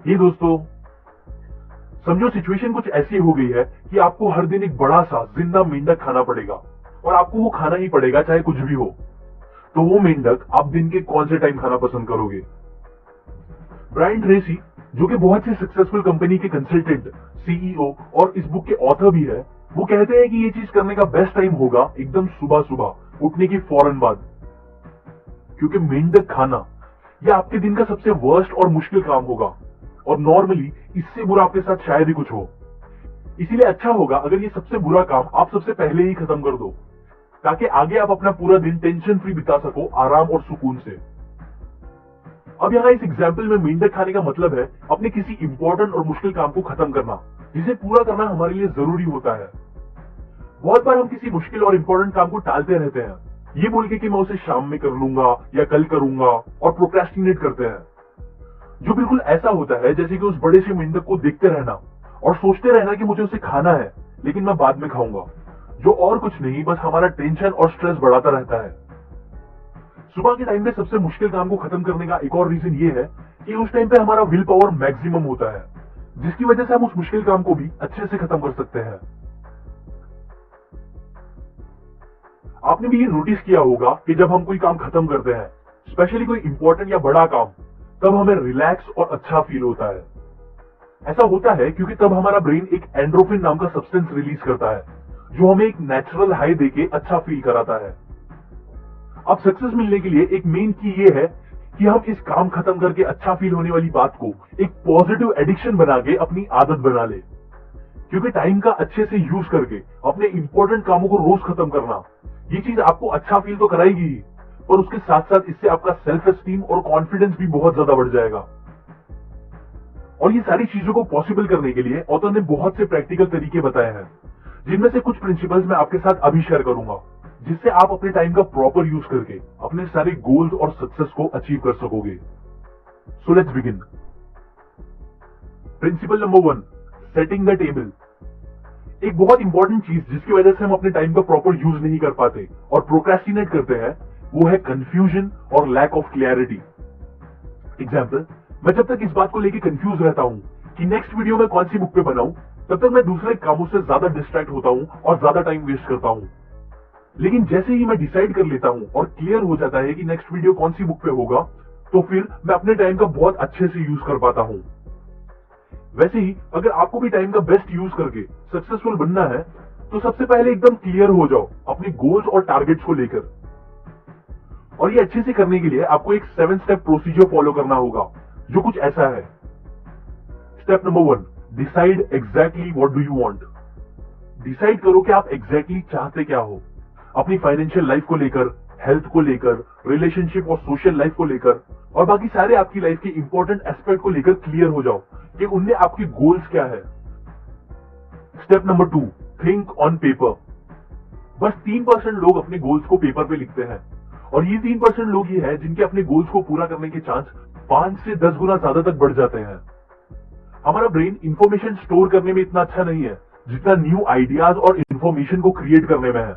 ये दोस्तों, समझो सिचुएशन कुछ ऐसी हो गई है कि आपको हर दिन एक बड़ा सा जिंदा मेंढक खाना पड़ेगा और आपको वो खाना ही पड़ेगा चाहे कुछ भी हो। तो वो मेंढक आप दिन के कौन से टाइम खाना पसंद करोगे? ब्रायन ट्रेसी, जो कि बहुत सी सक्सेसफुल कंपनी के कंसल्टेंट, सीईओ और इस बुक के ऑथर भी है, वो कहते हैं कि ये चीज करने का बेस्ट टाइम होगा एकदम सुबह सुबह उठने के फौरन बाद, क्योंकि मेंढक खाना यह आपके दिन का सबसे वर्स्ट और मुश्किल काम होगा और नॉर्मली इससे बुरा आपके साथ शायद ही कुछ हो। इसीलिए अच्छा होगा अगर ये सबसे बुरा काम आप सबसे पहले ही खत्म कर दो, ताकि आगे आप अपना पूरा दिन टेंशन फ्री बिता सको, आराम और सुकून से। अब यहाँ इस एग्जाम्पल में मेंढक खाने का मतलब है अपने किसी इंपॉर्टेंट और मुश्किल काम को खत्म करना, जिसे पूरा करना हमारे लिए जरूरी होता है। बहुत बार हम किसी मुश्किल और इंपॉर्टेंट काम को टालते रहते हैं, ये बोल के कि मैं उसे शाम में कर लूंगा या कल करूंगा, और प्रोक्रेस्टिनेट करते हैं, जो बिल्कुल ऐसा होता है जैसे कि उस बड़े से मेंढक को देखते रहना और सोचते रहना कि मुझे उसे खाना है लेकिन मैं बाद में खाऊंगा, जो और कुछ नहीं बस हमारा टेंशन और स्ट्रेस बढ़ाता रहता है। सुबह के टाइम पे सबसे मुश्किल काम को खत्म करने का एक और रीजन ये है कि उस टाइम पे हमारा विल पावर मैक्सिमम होता है, जिसकी वजह से हम उस मुश्किल काम को भी अच्छे से खत्म कर सकते हैं। आपने भी ये नोटिस किया होगा कि जब हम कोई काम खत्म करते हैं, स्पेशली कोई इंपॉर्टेंट या बड़ा काम, तब हमें रिलैक्स और अच्छा फील होता है। ऐसा होता है क्योंकि तब हमारा ब्रेन एक एंड्रोफिन नाम का सब्सटेंस रिलीज करता है, जो हमें एक नेचुरल हाई देके अच्छा फील कराता है। अब सक्सेस मिलने के लिए एक मेन की ये है कि हम इस काम खत्म करके अच्छा फील होने वाली बात को एक पॉजिटिव एडिक्शन बना के अपनी आदत बना ले, क्योंकि टाइम का अच्छे से यूज करके अपने इंपॉर्टेंट कामों को रोज खत्म करना, ये चीज आपको अच्छा फील तो कराएगी ही, पर उसके साथ साथ इससे आपका सेल्फ एस्टीम और कॉन्फिडेंस भी बहुत ज्यादा बढ़ जाएगा। और ये सारी चीजों को पॉसिबल करने के लिए ऑथर ने बहुत से प्रैक्टिकल तरीके बताए हैं, जिनमें से कुछ प्रिंसिपल्स मैं आपके साथ अभी शेयर करूंगा, जिससे आप अपने टाइम का प्रॉपर यूज करके अपने सारे गोल्स और सक्सेस को अचीव कर सकोगे। So let's begin. Principle number 1, setting the table. एक बहुत इंपॉर्टेंट चीज जिसकी वजह से हम अपने टाइम का प्रॉपर यूज नहीं कर पाते और प्रोक्रेस्टिनेट करते हैं, वो है कंफ्यूजन और लैक ऑफ क्लैरिटी। एग्जाम्पल, मैं जब तक इस बात को लेकर कंफ्यूज रहता हूं कि नेक्स्ट वीडियो में कौन सी बुक पे बनाऊं, तब तक मैं दूसरे कामों से ज्यादा डिस्ट्रैक्ट होता हूं और ज्यादा टाइम वेस्ट करता हूं। लेकिन जैसे ही मैं डिसाइड कर लेता हूं और क्लियर हो जाता है कि नेक्स्ट वीडियो कौन सी बुक पे होगा, तो फिर मैं अपने टाइम का बहुत अच्छे से यूज कर पाता हूं। वैसे ही अगर आपको भी टाइम का बेस्ट यूज करके सक्सेसफुल बनना है, तो सबसे पहले एकदम क्लियर हो जाओ अपने गोल्स और टारगेट्स को लेकर। और ये अच्छे से करने के लिए आपको एक 7 स्टेप प्रोसीजर फॉलो करना होगा, जो कुछ ऐसा है। Step number 1, decide exactly what do you want. Decide करो कि आप एग्जैक्टली चाहते क्या हो, अपनी फाइनेंशियल लाइफ को लेकर, हेल्थ को लेकर, रिलेशनशिप और सोशल लाइफ को लेकर, और बाकी सारे आपकी लाइफ के इंपॉर्टेंट एस्पेक्ट को लेकर क्लियर हो जाओ कि उनमें आपके गोल्स क्या है। Step number 2, think on paper. बस 3% लोग अपने गोल्स को पेपर पे लिखते हैं, और ये 3% लोग ही है जिनके अपने गोल्स को पूरा करने के चांस 5 से 10 गुना ज्यादा तक बढ़ जाते हैं। हमारा ब्रेन इंफॉर्मेशन स्टोर करने में इतना अच्छा नहीं है जितना न्यू आइडियाज और इंफॉर्मेशन को क्रिएट करने में है।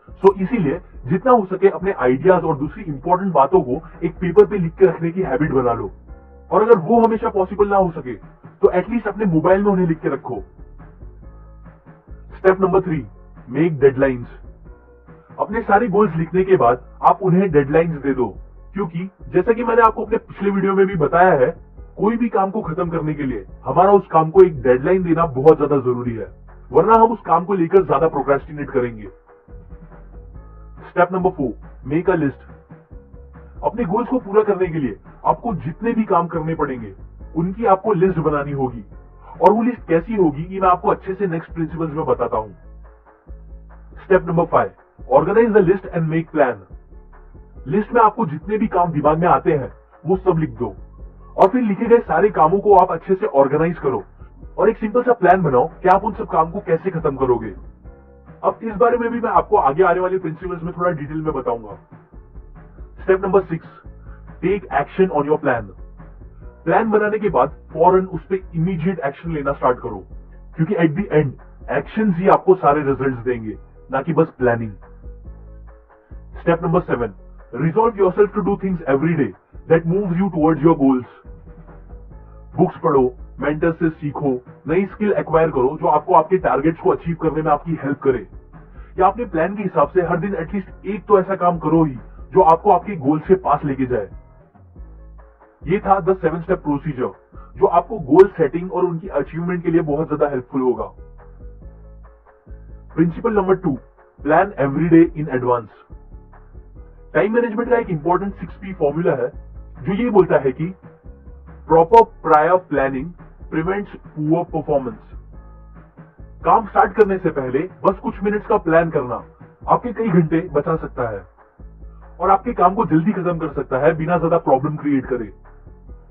सो इसीलिए जितना हो सके अपने आइडियाज और दूसरी इंपॉर्टेंट बातों को एक पेपर पे लिख के रखने की हैबिट बना लो, और अगर वो हमेशा पॉसिबल ना हो सके तो एटलीस्ट अपने मोबाइल में उन्हें लिख के रखो। Step number 3, make deadlines. अपने सारे गोल्स लिखने के बाद आप उन्हें डेडलाइंस दे दो, क्योंकि जैसा कि मैंने आपको अपने पिछले वीडियो में भी बताया है, कोई भी काम को खत्म करने के लिए हमारा उस काम को एक डेडलाइन देना बहुत ज्यादा जरूरी है, वरना हम उस काम को लेकर ज्यादा प्रोक्रेस्टिनेट करेंगे। Step number 4, make a list. अपने गोल्स को पूरा करने के लिए आपको जितने भी काम करने पड़ेंगे, उनकी आपको लिस्ट बनानी होगी, और वो लिस्ट कैसी होगी ये मैं आपको अच्छे से नेक्स्ट प्रिंसिपल्स में बताता हूं। Step number 5, organise the list and make plan. List में आपको जितने भी काम दिमाग में आते हैं वो सब लिख दो, और फिर लिखे गए सारे कामों को आप अच्छे से ऑर्गेनाइज करो और एक सिंपल सा प्लान बनाओ कि आप उन सब काम को कैसे खत्म करोगे। अब इस बारे में भी मैं आपको आगे आने वाले प्रिंसिपल्स में थोड़ा डिटेल में बताऊंगा। Step number 6, take action on your plan. Plan बनाने के बाद फौरन उस पर इमीडिएट एक्शन लेना स्टार्ट करो, क्योंकि एट द एंड एक्शंस ही आपको सारे रिजल्ट्स देंगे, ना कि बस planning. Step number 7, resolve yourself to do things every day that moves you towards your goals. Books पढ़ो, मेंटर से सीखो, नई स्किल एक्वायर करो जो आपको आपके टारगेट्स को अचीव करने में आपकी हेल्प करे। या अपने प्लान के हिसाब से हर दिन एटलीस्ट एक तो ऐसा काम करो ही जो आपको आपके गोल से पास लेके जाए। ये था द 7 स्टेप प्रोसीजर जो आपको गोल सेटिंग और उनकी अचीवमेंट के लिए बहुत ज्यादा हेल्पफुल होगा। Principle number 2, plan every day in advance. Time management का एक इंपॉर्टेंट 6P फॉर्मूला है जो ये बोलता है कि proper prior planning prevents poor performance. काम स्टार्ट करने से पहले बस कुछ मिनट्स का प्लान करना आपके कई घंटे बचा सकता है और आपके काम को जल्दी खत्म कर सकता है बिना ज्यादा प्रॉब्लम क्रिएट करे।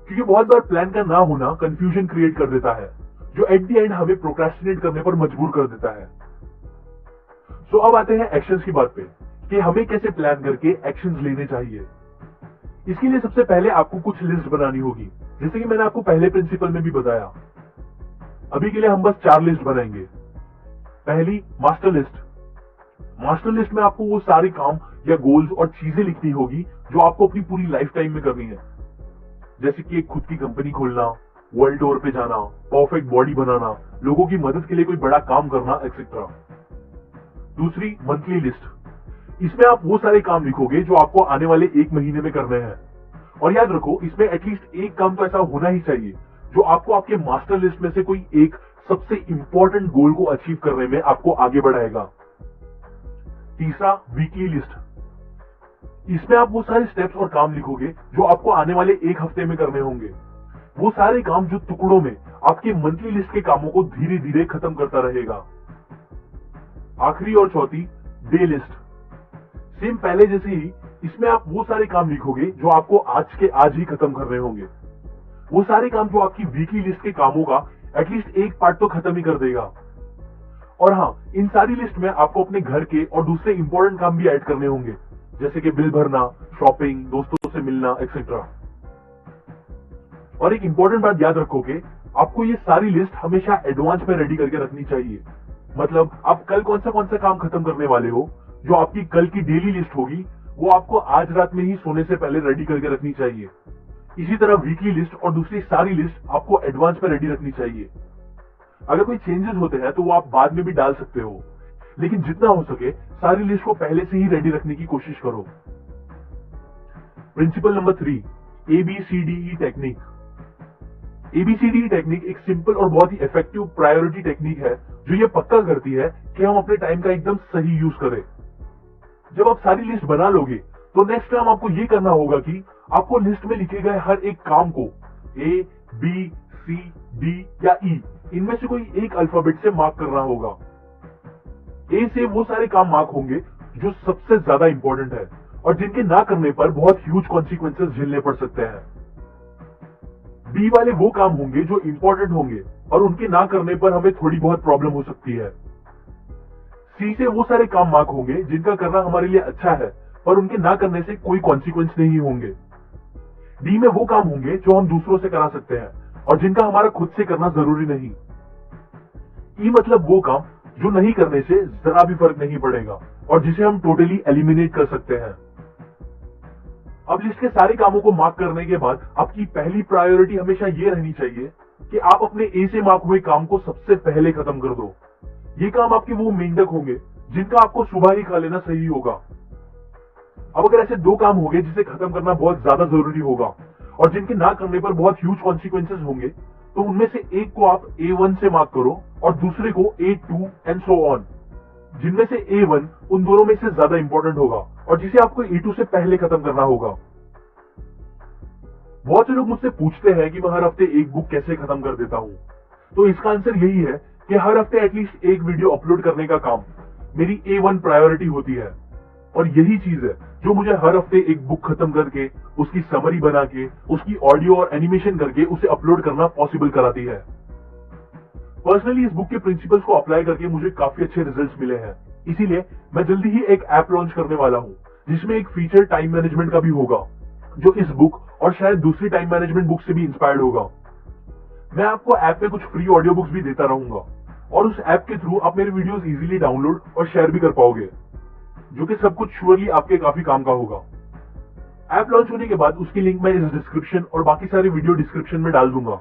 क्योंकि बहुत बार प्लान का ना होना कंफ्यूजन क्रिएट कर देता है जो एट द एंड हमें प्रोक्रेस्टिनेट करने पर मजबूर कर देता है। सो अब आते हैं एक्शंस की बात पे कि हमें कैसे प्लान करके एक्शंस लेने चाहिए। इसके लिए सबसे पहले आपको कुछ लिस्ट बनानी होगी, जैसे कि मैंने आपको पहले प्रिंसिपल में भी बताया। अभी के लिए हम बस 4 लिस्ट बनाएंगे। पहली, मास्टर लिस्ट। मास्टर लिस्ट में आपको वो सारे काम या गोल्स और चीजें लिखनी होगी जो आपको अपनी पूरी लाइफ टाइम में करनी है, जैसे कि एक खुद की कंपनी खोलना, वर्ल्ड टूर पे जाना, परफेक्ट बॉडी बनाना, लोगों की मदद के लिए कोई बड़ा काम करना, एक्सेट्रा। दूसरी, मंथली लिस्ट। इसमें आप वो सारे काम लिखोगे जो आपको आने वाले 1 महीने में करने हैं। और याद रखो, इसमें एटलीस्ट एक काम तो ऐसा होना ही चाहिए जो आपको आपके मास्टर लिस्ट में से कोई एक सबसे इंपॉर्टेंट गोल को अचीव करने में आपको आगे बढ़ाएगा। तीसरा, वीकली लिस्ट। इसमें आप वो सारे स्टेप्स और काम लिखोगे जो आपको आने वाले 1 हफ्ते में करने होंगे। वो सारे काम जो टुकड़ों में आपके मंथली लिस्ट के कामों को धीरे धीरे खत्म करता रहेगा। आखिरी और चौथी, डे लिस्ट। सेम पहले जैसे ही इसमें आप वो सारे काम लिखोगे जो आपको आज के आज ही खत्म करने होंगे। वो सारे काम जो आपकी वीकली लिस्ट के कामों का एटलीस्ट एक पार्ट तो खत्म ही कर देगा। और हाँ, इन सारी लिस्ट में आपको अपने घर के और दूसरे इंपॉर्टेंट काम भी ऐड करने होंगे, जैसे कि बिल भरना, शॉपिंग, दोस्तों से मिलना, एक्सेट्रा। और एक इंपॉर्टेंट बात याद रखोगे, आपको ये सारी लिस्ट हमेशा एडवांस में रेडी करके रखनी चाहिए। मतलब आप कल कौन सा काम खत्म करने वाले हो, जो आपकी कल की डेली लिस्ट होगी, वो आपको आज रात में ही सोने से पहले रेडी करके रखनी चाहिए। इसी तरह वीकली लिस्ट और दूसरी सारी लिस्ट आपको एडवांस में रेडी रखनी चाहिए। अगर कोई चेंजेस होते हैं तो वो आप बाद में भी डाल सकते हो, लेकिन जितना हो सके सारी लिस्ट को पहले से ही रेडी रखने की कोशिश करो। Principle number 3, ABCDE technique. ABCDE technique एक सिंपल और बहुत ही इफेक्टिव प्रायोरिटी टेक्निक है जो ये पक्का करती है कि हम अपने टाइम का एकदम सही यूज करें। जब आप सारी लिस्ट बना लोगे तो नेक्स्ट काम आपको ये करना होगा कि आपको लिस्ट में लिखे गए हर एक काम को A, B, C, D या E इनमें से कोई एक अल्फाबेट से मार्क करना होगा। A से वो सारे काम मार्क होंगे जो सबसे ज्यादा इंपॉर्टेंट है और जिनके ना करने पर बहुत ह्यूज कॉन्सिक्वेंसेस झेलने पड़ सकते हैं। B वाले वो काम होंगे जो इंपॉर्टेंट होंगे और उनके ना करने पर हमें थोड़ी बहुत प्रॉब्लम हो सकती है। C से वो सारे काम मार्क होंगे जिनका करना हमारे लिए अच्छा है पर उनके ना करने से कोई कॉन्सिक्वेंस नहीं होंगे। D में वो काम होंगे जो हम दूसरों से करा सकते हैं और जिनका हमारा खुद से करना जरूरी नहीं। E मतलब वो काम जो नहीं करने से जरा भी फर्क नहीं पड़ेगा और जिसे हम टोटली एलिमिनेट कर सकते हैं। अब लिस्ट के सारे कामों को मार्क करने के बाद आपकी पहली प्रायोरिटी हमेशा ये रहनी चाहिए कि आप अपने A से मार्क हुए काम को सबसे पहले खत्म कर दो। ये काम आपके वो मेंढक होंगे जिनका आपको सुबह ही खा लेना सही होगा। अब अगर ऐसे 2 काम होंगे जिसे खत्म करना बहुत ज्यादा जरूरी होगा और जिनके ना करने पर बहुत ह्यूज कॉन्सिक्वेंसेस होंगे, तो उनमें से एक को आप A1 से मार्क करो और दूसरे को A2 एंड सो ऑन, जिनमें से A1 उन दोनों में से ज्यादा इंपॉर्टेंट होगा और जिसे आपको A2 से पहले खत्म करना होगा। बहुत से लोग मुझसे पूछते हैं कि मैं हर हफ्ते एक बुक कैसे खत्म कर देता हूं, तो इसका आंसर यही है कि हर हफ्ते एटलीस्ट एक वीडियो अपलोड करने का काम मेरी A1 प्रायोरिटी होती है। और यही चीज है जो मुझे हर हफ्ते एक बुक खत्म करके उसकी समरी बना के उसकी ऑडियो और एनिमेशन करके उसे अपलोड करना पॉसिबल कराती है। पर्सनली इस बुक के प्रिंसिपल्स को अप्लाई करके मुझे काफी अच्छे रिजल्ट्स मिले हैं, इसीलिए मैं जल्दी ही एक ऐप लॉन्च करने वाला हूं जिसमें एक फीचर टाइम मैनेजमेंट का भी होगा जो इस बुक और शायद दूसरी टाइम मैनेजमेंट बुक से भी इंस्पायर्ड होगा। मैं आपको ऐप में कुछ फ्री ऑडियो बुक्स भी देता रहूंगा और उस ऐप के थ्रू आप मेरे वीडियोस इजीली डाउनलोड और शेयर भी कर पाओगे, जो कि सब कुछ श्योरली आपके काफी काम का होगा। ऐप लॉन्च होने के बाद उसकी लिंक मैं इस डिस्क्रिप्शन और बाकी सारे वीडियो डिस्क्रिप्शन में डाल दूंगा।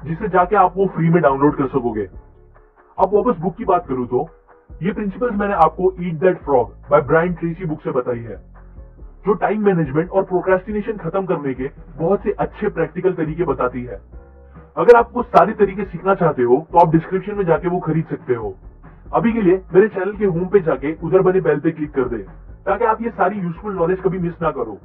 जिसे जाके आप वो फ्री में डाउनलोड कर सकोगे। अब वापस बुक की बात करूं तो ये प्रिंसिपल्स मैंने आपको eat that frog by Brian Tracy book से बताई है, जो टाइम मैनेजमेंट और प्रोक्रेस्टिनेशन खत्म करने के बहुत से अच्छे प्रैक्टिकल तरीके बताती है। अगर आप वो सारे तरीके सीखना चाहते हो तो आप डिस्क्रिप्शन में जाके वो खरीद सकते हो। अभी के लिए मेरे चैनल के होम पे जाके उधर बने बेल पे क्लिक कर दे, ताकि आप ये सारी यूजफुल नॉलेज कभी मिस ना करो।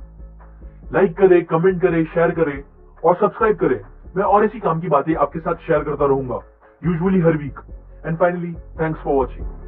लाइक करें, कमेंट करें, शेयर करें और सब्सक्राइब करें। मैं और ऐसी काम की बातें आपके साथ शेयर करता रहूंगा, यूजुअली हर week. And finally, thanks for watching.